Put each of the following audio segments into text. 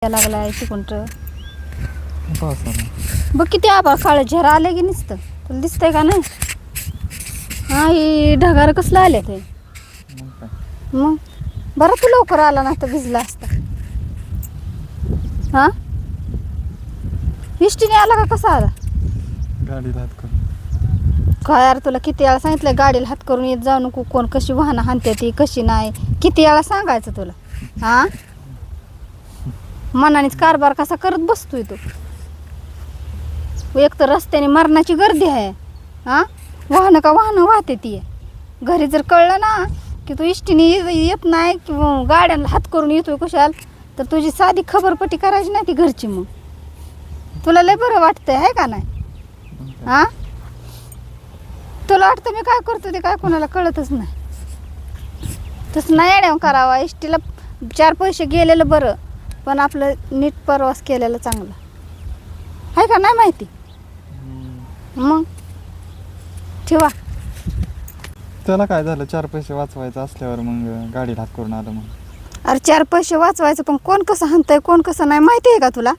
लागलाय चिकुंट पावसानं बघ किती आभाळ काळ झरा आले की नुसतं तुला दिसतंय का नाही. हा ही ढगार कसलं आले ते मग काय मग बरं तू लवकर आला ना तर भिजला असता. हा इष्टीने आला का कसा आला गाडीला हात करून काय यार तुला किती वेळा सांगितलं गाडीला हात करून येत जाऊ नको कोण कशी वाहनं हाणते ती कशी नाही किती वेळा सांगायचं तुला. हा मनानेच कारभार कसा करत बसतोय तू. एक तर रस्त्याने मरणाची गर्दी आहे. हा वाहनं का वाहनं वाहते ती घरी जर कळलं ना की तू इष्टीने येत नाही किंवा गाड्यांना हात करून येतोय कुशाल तर तुझी साधी खबरपट्टी करायची नाही ती घरची. मग तुला लय बरं वाटतंय आहे का नाही. हा तुला वाटतं मी काय करतो ते काय कोणाला कळतच नाही. तसं नाही अडवून करावा. इष्टीला 4 पैसे गेलेलं बरं पण आपलं नीट प्रवास केलेलं चांगलं आहे का नाही माहिती. मग ठेवा त्याला काय झालं 4 पैसे वाचवायचं असल्यावर मग गाडीला हात करून आलं मग. अरे 4 पैसे वाचवायचं पण कोण कसं हाणतंय कोण कसं नाही माहिती आहे का तुला.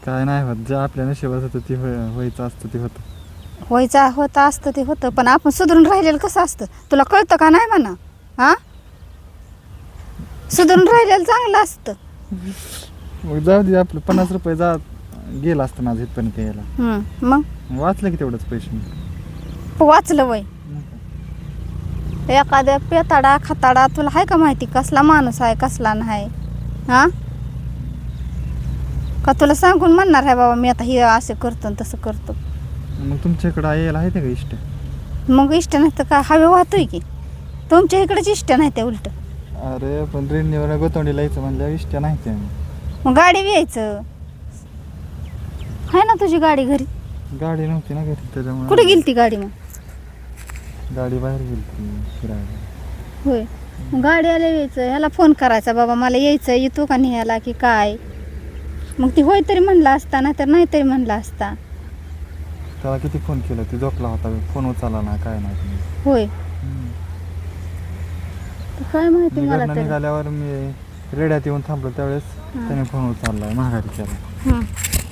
काय नाही होत जे आपल्या नशिबात होतं ते व्हायचं असतं ते होतं. व्हायचं होतं असतं ते होतं पण आपण सुधरून राहिलेलं कसं असतं तुला कळतं का नाही म्हणा. हा सुधरून राहिलेलं चांगलं असतं. मग जाऊ दे आपलं 50 रुपये गेलं असतं माझं इथपर्यंत यायला. मग वाचलं की तेवढंच पैसे. वाचलं वय एखाद्या पेताडा खताडा तुला आहे का माहिती कसला माणूस आहे कसला नाही. हा का तुला सांगून म्हणणार आहे बाबा मी आता हे असं करतो आणि तसं करतो. मग तुमच्या इकडं यायला आहे ते का इष्ट. मग इष्ट नाही तर का हवे वाहतोय की तुमच्या इकडेच इष्ट नाही त्या उलट. अरे पण रेडणीवर गोतवणीला यायचं म्हणल्यावर इष्ट नाही ते. मग गाडी यायचं आहे ना तुझी गाडी घरी. गाडी नव्हती ना घरी त्याच्यामुळे. कुठे गेली ती गाडी. मग गाडी बाहेर गेली फिरायला. होय मग गाडी आल्या यायचं ह्याला फोन करायचा बाबा मला यायचं येतो का न्यायला की काय. मग ती होय तरी म्हणला असता ना तर नाही तरी म्हणला असता. त्याला किती फोन केला ती झोपला होता फोन उचलला ना काय नाही. होय तर काय माहिती मी मला घरनं तरी. निघाल्यावर मी रेड्यात येऊन थांबलो त्यावेळेस त्याने फोन उचललाय महागारी केला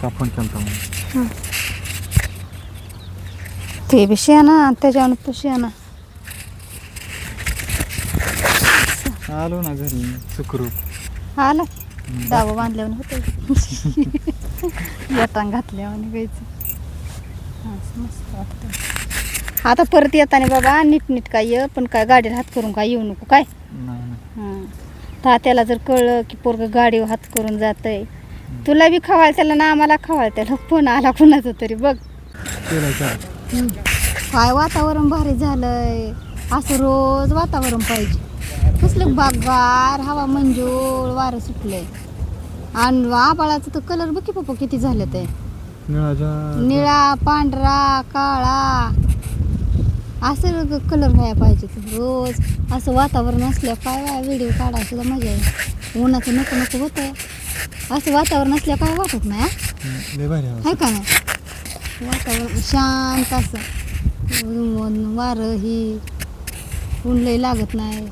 का फोन केला म्हणून. ते बी शेणा त्याच्यावर तो शेणा. आलो ना घरी सुखरूप. आला दाबा बांधल्यावर होतं येताना घातल्यावर निघायचं. असं मस्त वाटतं. आता परत येताना बाबा नीट काय ये पण काय गाडीला हात करून काय येऊ नको काय. नाही तात्याला जर कळलं की पोरग गाडीवर हात करून जातंय तुला बी खवायला त्याला ना आम्हाला खवायला त्याला फोन आला कुणाचा तरी बघ. काय वातावरण भारी झालंय असं रोज वातावरण पाहिजे. कसलं बागार हवा मंजूळ वारं सुटलंय आणि आबाळाचं तर कलर बघ की पप्पा किती झालं ते निळा पांढरा काळा असं कलर व्हायला पाहिजे. रोज असं वातावरण असल्यावर काय व्हिडिओ काढायला सुद्धा मजा आहे. उन्हाचं नको नको होतं असं वातावरण असल्यावर काय वाटत नाही आहे का नाही. वातावरण शांत असं वारं ही ऊन लय लागत नाही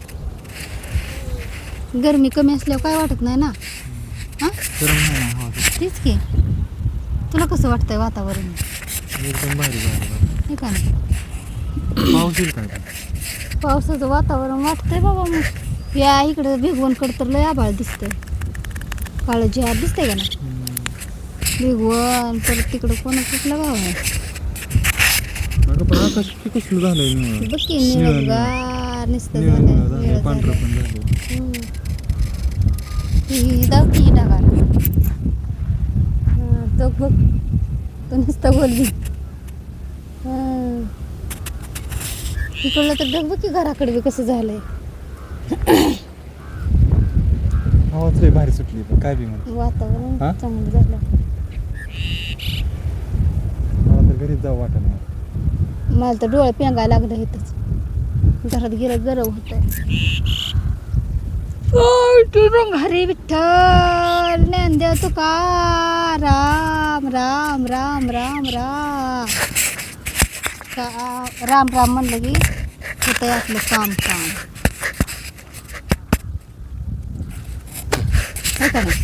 गरमी कमी असल्यावर काय वाटत नाही ना. हां तेच की तुला कसं वाटतंय वातावरण एकदम भारी हे का नाही. पाऊस येईल काय. पावसाचं वातावरण वाटतंय बाबा. मग या इकडं भिगवणकडं तर लय आभाळ दिसतंय काळं झ्यार दिसतंय का नाही. भिगवण परत तिकडं कुठलं गाव आहे कसलं झालंय बघ की निळगार नुसतं झालंय पांढरं पण झालं. ही दावती डागार तो बघ तो नुसतं बोलली. तिकडलं तर डग बघ की घराकडे बी कसं झालंय. हवाच लय भारी सुटली पण काय बी म्हणते वातावरण चांगलं झालं. मला तर घरीच जाऊ वाटत नाही. मला तर डोळे पेंगायला लागलं इथंच घरात गेलं गरम होतंय. हरी विठ्ठल ज्ञानदेव तुका राम राम राम राम राम राम राम म्हणलं की होतंय आपलं काम आहे का नाही.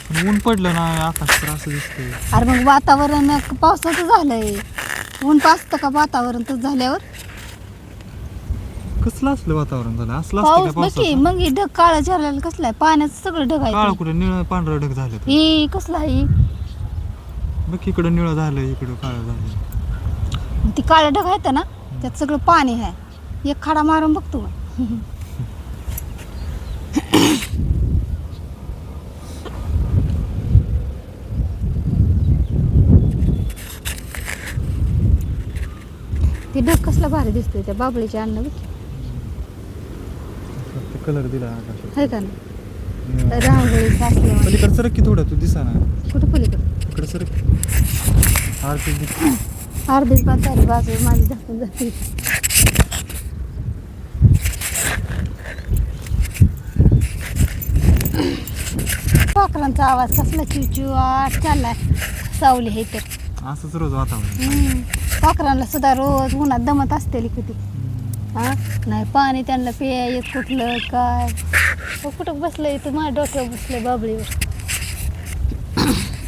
पण ऊन पडलं ना आकाश तर असं दिसतंय. अरे मग वातावरण पावसाचं झालंय. ऊन पाचतं का वातावरण तर झाल्यावर? कसलं असलं वातावरण झालं असलं असतं पाऊस का नक्की पावसाचं? मग हे ढग काळा झालेला कसला आहे? पाण्याचं सगळं ढग काळ आहे कुठे निळं पांढरं ढग झालं तर. ही कसलं आहे? बघ इकडं निळं झालं इकडं काळं झालं. ती काळं ढग आहेत ना त्यात सगळं पाणी आहे. एक खडा मारून बघतो मग. ती ढग कसला भारी दिसतोय त्या बाबळीच्या अन्न बघ कलर दिला आकाशात. आहे का ना रांगोळीचं असल्यामुळे. पलीकडे सरक की थोडं तू दिसा ना. कुठं पलीकडं? इकडे सरक आरती दिस. अर्धीच पण चालू बाजू माझी दाखवून जाते. पाखरांचा आवाज कसला चिवचिवाट चाललाय. सावली हे तर असंच रोज वातावरण. पाखरांना सुद्धा रोज उन्हात दमत असते किती. हा नाही पाणी त्यांना प्याय कुठलं काय. हो, कुठं बसलं इथं माझ्या डोक्यावर बसलं बाबळीवर.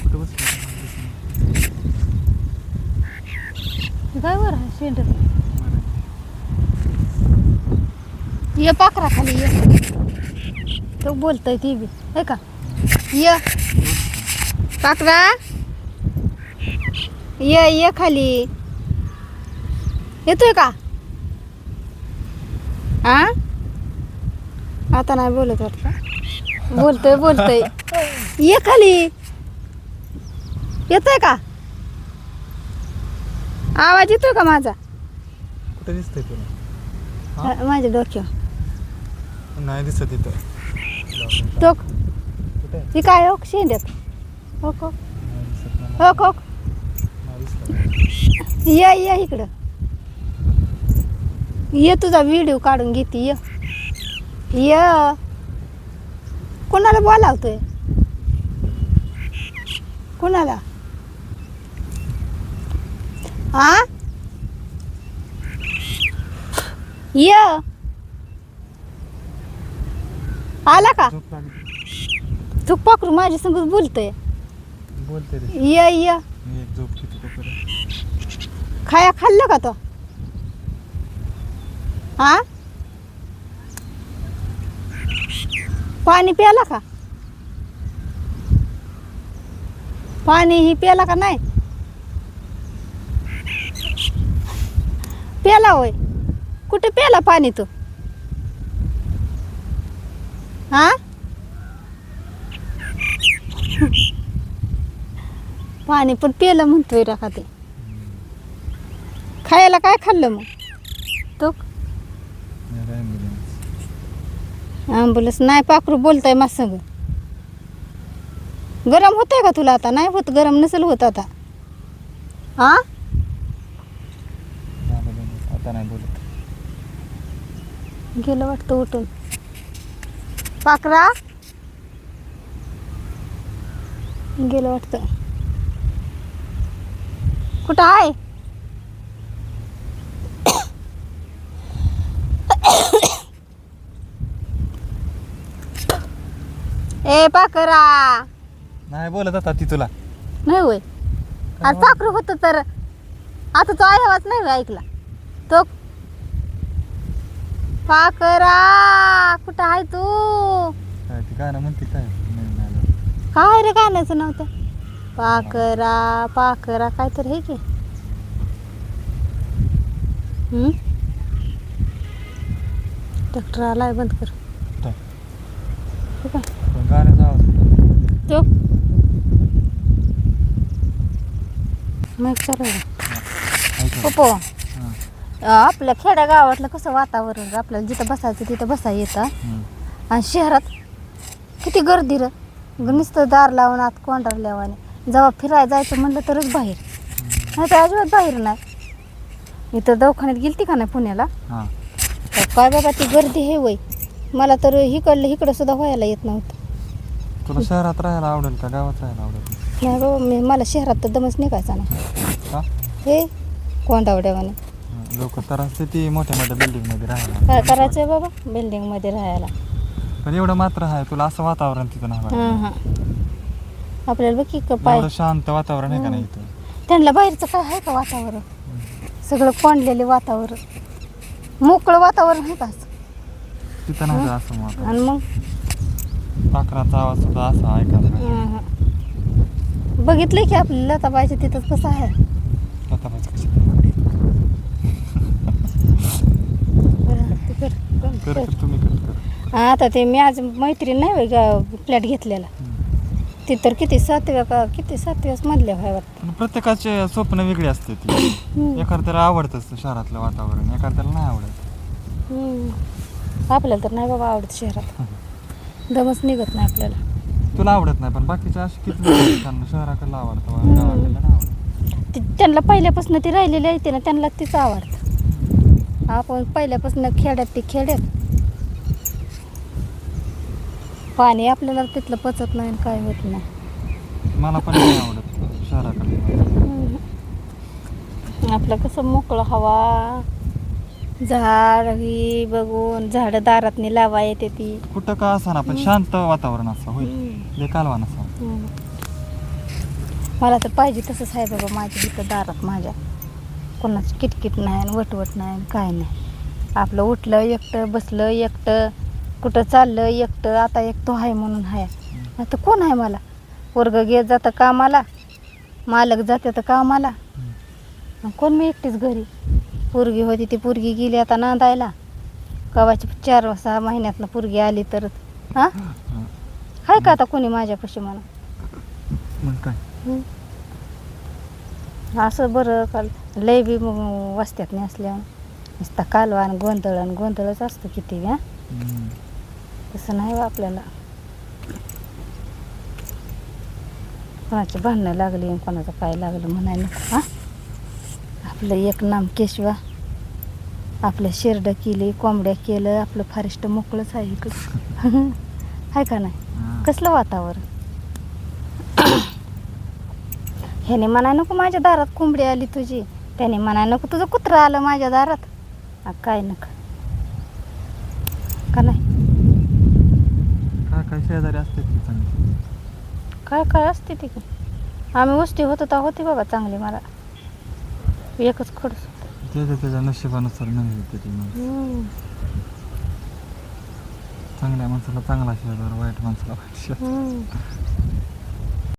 कुठं बसलं? काय बरं आहे शेंडर. ये पाखरा खाली ये. तो बोलतोय ती बी आहे का. ये पाखरा ये खाली. येतोय का? आ आता नाही बोलत वाटतं. बोलतोय ये खाली. येतोय का? आवाज येतोय का माझा? कुठं दिसतंय तुला? माझ्या डोक्यावर नाही दिसत इथं. तो कुठे ही काय हो शेंड्यात. हो हो नाही दिसत मला. हो हो नाही दिसत. ये इकडं ये. तुझा व्हिडिओ काढून घेते. ये कोणाला बोलावतोय? कोणाला? हा ये आला का? झोप लागली. तू पाखरू माझ्या संग बोलतोय. बोलते रे. ये मी एक झोप घेतो तोपर्यंत. खाल्लं का तो? हा पाणी प्याला का? पाणी ही प्याला का नाही? प्याला होय. कुठे प्याला पाणी तू? हा पाणी पण प्यालं म्हणतोय रा का ते. खायला काय खाल्लं मग तो? ॲम्ब्युलन्स नाही. पाखरू बोलताय माझ संग. गरम होतंय का तुला? आता नाही होत. गरम नसेल होत आता. हा आता नाही बोलत. गेलं वाटतं उठून. पाखरा गेलं वाटतं. कुठं आहे? ए पाखरा नाही बोलत आता ती तुला. नाही होय. अरे पाखरू होतं तर आता तो आवाज नाही होय ऐकला तो. पाखरा कुठं आहे तू? काय ती गाणं म्हणते काय नवीन आलं. काय रे गाण्याचं नव्हतं. पाखरा पाखरा काय तर हे की. ट्रॅक्टर आलाय. बंद कर. काय? ठीक आहे. पण गाण्याचा आवाज होता. तो मग चालू ऐका. पप्पो हां. आपल्या खेड्या गावातलं कसं वातावरण. आपल्याला जिथं बसायचं तिथं बसायला येतं. आणि शहरात किती गर्दी र. नुसतं दार लावून आत कोंडारल्यावाने. जेव्हा फिरायला जायचं म्हणलं तरच बाहेर. नाही तर अजिबात बाहेर नाही. इथं दवाखान्यात गेलती का नाही पुण्याला. हां. काय बाबा ती गर्दी हे वय. मला तर इकडं सुद्धा व्हायला येत नव्हतं. तुला शहरात राहायला आवडेल का गावात राहायला आवडेल? नाही बाबा मला शहरात तर दमच निघायचा नाही. का? हे कोंडावड्यावाने. लोक तर असते ती मोठ्या मोठ्या बिल्डिंगमध्ये राहायला. काय करायचंय बाबा बिल्डिंगमध्ये राहायला. पण एवढं मात्र आहे तुला असं वातावरण तिथं नाही हां वाटत. हां आपल्याला बघ की पाय एवढं शांत वातावरण आहे का नाही इथं. त्यांना बाहेरचं काय आहे का वातावरण सगळं कोंडलेले वातावरण मोकळं वातावरण आहे का असं? तिथं नाही का असं मग आणि मग पाखराचा आवाज सुद्धा असा ऐकायला बघितलंय की आपल्याला लताबाईच्या तिथंच कसं आहे तुम्ही कर आता ते मी आज मैत्रीण नाही फ्लॅट घेतलेला ती तर किती 7व्या का किती 7व्याच मधल्या व्हाय वाटतं. प्रत्येकाचे स्वप्न वेगळे असते ती एखाद्याला आवडतच शहरातलं वातावरण एखाद्याला नाही आवडत. आपल्याला तर नाही बाबा आवडत शहरात दमच निघत नाही आपल्याला. तुला आवडत नाही पण बाकीच्या अशी किती लोकं आहेत, त्यांना शहराकडलं आवडतं गावाकडलं नाही आवडत. त्यांना पहिल्यापासून ती राहिलेली आहे ना त्यांना तीच आवडतं. आपण पहिल्यापासून खेड्यात ती खेड्यात पाणी आपल्याला तिथलं पचत नाही आणि काय होत नाही. मला पण नाही आवडत शहराकडलं. आपलं कसं मोकळं हवा झाड ही बघून झाडं दारातनी लावा येते ती कुठं का असा ना पण शांत वातावरण असं होईल लय कालवा नसा. मला तर पाहिजे तसंच आहे बाबा माझ्या इथं दारात माझ्या कोणाचं किटकिट नाही आणि वटवट नाही आणि काय नाही. आपलं उठलं एकटं बसलं एकटं कुठं चाललं एकटं. आता एकटं आहे म्हणून आहे. आता कोण आहे मला पोरग घेत जातं कामाला मालक जाते तर कामाला कोण मी एकटीच घरी. पोरगी होती ती पोरगी गेली आता नांदायला कवाची 4-6 महिन्यातनं पोरगी आली तर हां आहे का आता कोणी माझ्यापाशी मला मग काय असं बरं काल लय बी वस्त्यात नाही असल्या नुसता कालवा आणि गोंधळच असतं किती हां. तसं नाही बा आपल्याला कोणाची भांडणं लागली आणि कोणाचं काय लागलं म्हणायला नको हां. आपलं एक नाम केशवा आपलं शेरडं केली कोंबड्या केलं आपलं फारिस्ट मोकळंच आहे इकडं आहे का नाही. कसलं वातावरण ह्याने म्हणाय नको माझ्या दारात कोंबडी आली तुझी त्याने म्हणाय नको तुझं कुत्रं आलं माझ्या दारात काय नका का नाही. काय शेजारी असते काय काय असते ती आम्ही वस्ती होतो तर होती बाबा चांगली मला एकच खडस त्याच्या नशिबानुसार नाही होते ती चांगल्या माणसाला चांगला शेजार वाईट माणसाला वाईट शेजार.